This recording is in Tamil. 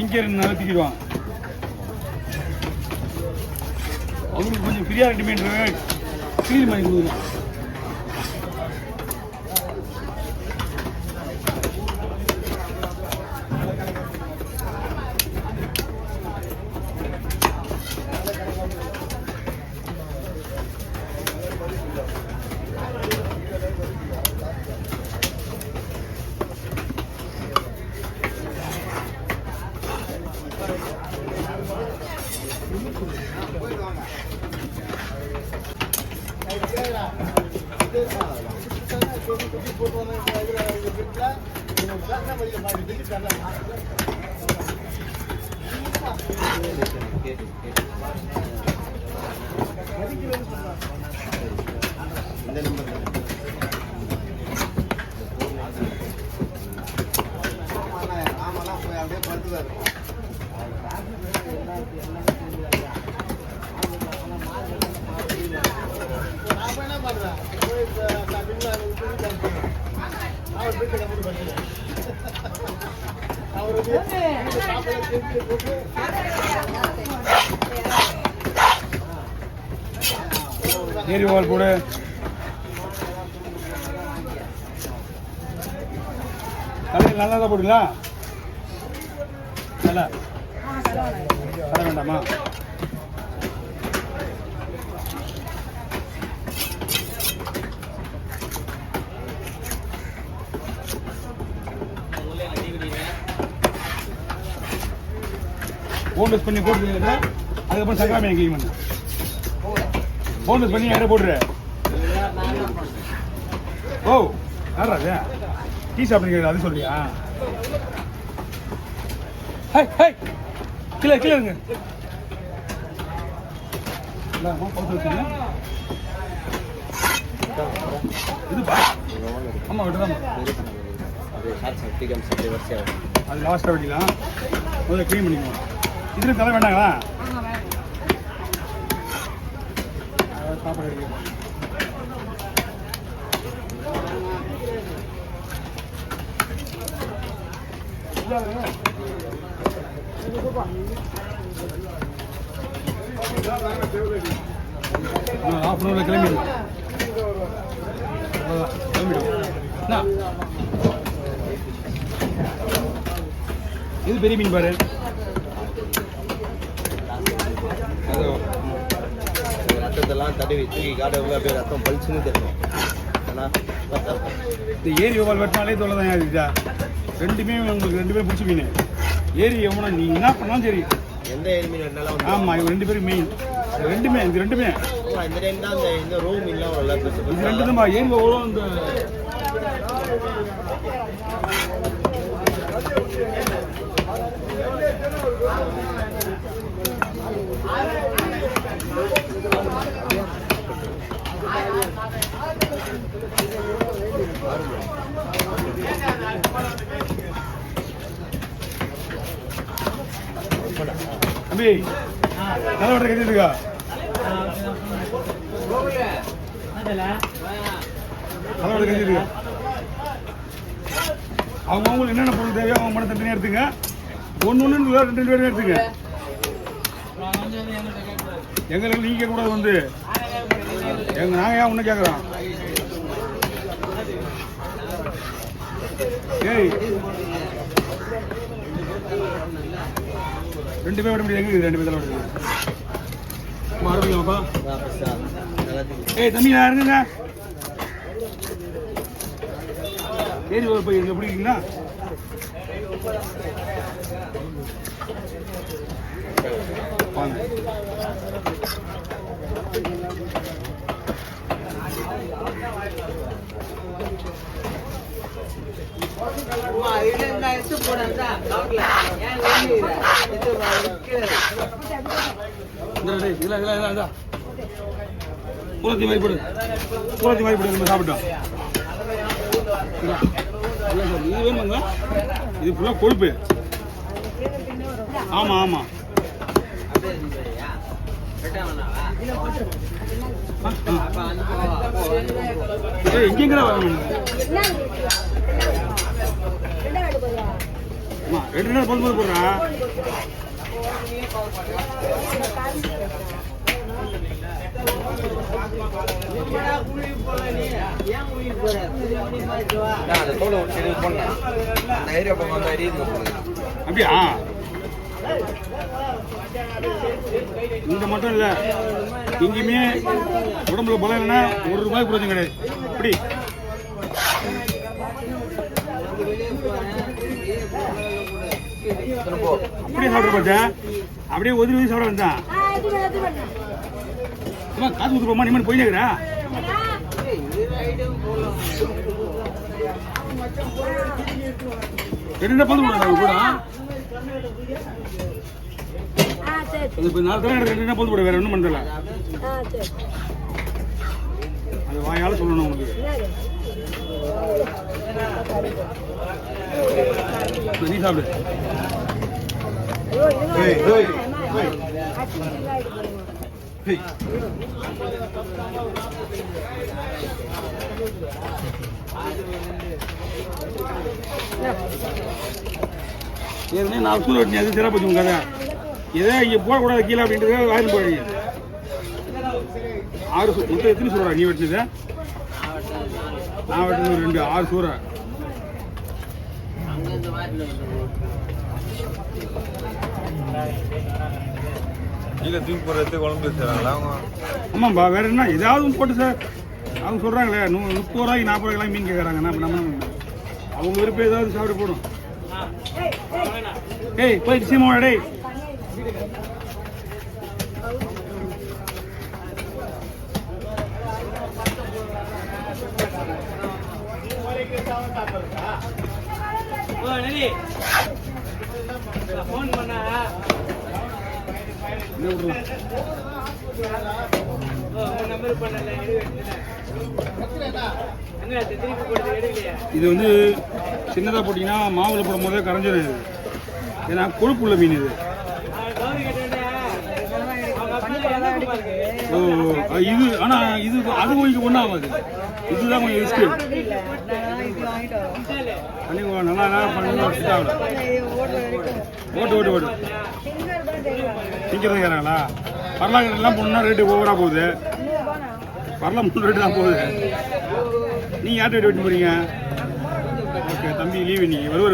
இங்கே நல்லா தூக்கிடுவான். அவங்களுக்கு கொஞ்சம் ஃப்ரீயாக ரெண்டுமேன்ற க்ளீன் பண்ணி கொடுங்க. ஏரி வால் போடு. தலையில் நல்லா தான் போடுங்களா? நல்லா தர வேண்டாமா? போனஸ் பண்ணி போட்டு அதுக்கப்புறம் சங்கராமி கிளீன் பண்ணு. போனஸ் பண்ணி யாரை போடுற? ஓ யாரா டீ சாப்பிடுங்க அது சொல்றியா? ஹை ஹை கீழே கீழே இருங்க. இதுப்பா ஆமாம் விட்டுதான் அது லாஸ்ட்டாக வெட்டிக்கலாம். முதல்ல க்ளீன் பண்ணிக்குவோம். இதில் தலை வேண்டாங்களா? சாப்பாடு ஹாஃப் அன் ஹவரில் கிளம்பிடும். இது பெரிய மீன் பாரு. ரத்தத்தெல்லாம் தடவி தூக்கி காட்டுறவங்க அப்படியே ரத்தம் பளிச்சுன்னு தெரியும். இந்த ஏரி ஓவால் வெட்டினாலே தொலை தான் இருக்குதா? ரெண்டுமே உங்களுக்கு ரெண்டு பேரும் பிடிச்ச மீன். ஏரி எவ்வளோ நீ என்ன பண்ணாலும் சரி. எந்த ஏரி மீன் ரெண்டாலும் ஆமாம் இவங்க ரெண்டு பேரும் மெயின். ரெண்டுமே இது ரெண்டுமே இந்த டைம் தான் இந்த ரோ மீன்லாம் நல்லா பெருசு. இது ரெண்டு தான் ஏரி எவ்வளோ இந்த தம்பி நல்ல கட்டிருக்கா? நல்ல கட்டிருக்கா? அவங்களுக்கு என்னென்ன பொருள் தேவையோ அவங்க மட்டும் தனியாக எடுத்துங்க. ஒன்று ரெண்டு பேரும் எடுத்துங்க. எங்களுக்கு நீங்க கூட வந்து நாங்கள் ஏன் ஒன்று கேட்குறோம்? ஏய் ரெண்டு பேர் விட முடியாது. எங்க ரெண்டு பேர் விடுங்க. ஆரம்பிக்கலாமாப்பா? ஏய் தம்பி நான் இருங்க. ஏறி போய் இங்கே பிடிக்கிறீங்களா? வாங்க. பூரத்தி மாதிரி போடு, பூரத்தி மாதிரி போடு, நம்ம சாப்பிட்டோம். இல்லை சார், இது வேணுங்களா? இது ஃபுல்லாக கொழுப்பு. ஆமாம் ஆமாம். எங்கெங்கடா வரணும்? அம்மா 2 நாள் போது போடுறா. அப்படியா? இங்க மட்டும் இல்ல, எங்கேயுமே உடம்புல பலம் இல்லைன்னா ₹1 பிரச்சனை கிடையாது. இப்படி அப்படியே சாப்பிட பார்த்தேன், அப்படியே ஒதுவி சாப்பிட வந்தான். காசு கொடுத்துருப்போமா, நீ போய் கேட்குறா? ரெண்டு பந்து கூட இப்போ 4 தடவை எனக்கு 2 பந்து போட, வேற ஒன்றும் பண்ணல. அது வாயால சொல்லணும் உங்களுக்கு. நீ சாப்பிடு. ஏற்கனவே 4 சூழல் வெட்டி அது சிறப்பு வச்சுங்க கதை. இதே இங்கே போடக்கூடாது கீழே அப்படின்றது வாயில் போடுறீங்க. 6 மொத்தம் எத்தனை சூறா நீ வெட்டினது? நான் வெட்டினது 2, 6 சூறா. கீழே தூக்கி போடுறது குழம்பு வச்சுறாங்களா அவங்க? ஆமாம்பா, வேற என்ன ஏதாவது போட்டு சார். அவங்க சொல்கிறாங்களே 30 ரூபாய்க்கு 40 ரூபாய்க்கு மீன் கேட்குறாங்க. நம்ம அவங்க விருப்பம் ஏதாவது சாப்பிட போடும். ஏய் போய் சீமாவோட டேய். ஃபோன் பண்ணா இது வந்து சின்னதாக போட்டிங்கன்னா மாவில் போடும் போதே கரைஞ்சிடும். ஏன்னா கொழுப்பு உள்ள மீன் இது. ஓ இது ஆனால் இது அது கொஞ்சம் ஒன்றும் ஆகாது. இதுதான் கொஞ்சம் ரிஸ்க்கு. பண்ணி நல்லா பண்ணி ஓட்டு திங்கிறது கேட்குறாங்களா? பரலாக்கெல்லாம் போகணுன்னா ரேட்டு ஓவராக போகுது. பரலாம் 3 ரேட்டு தான் போகுது. நீங்கள் யார்கிட்ட வெட்டி போகிறீங்க? ஓகே தம்பி லீவு, நீங்கள் வருவார்.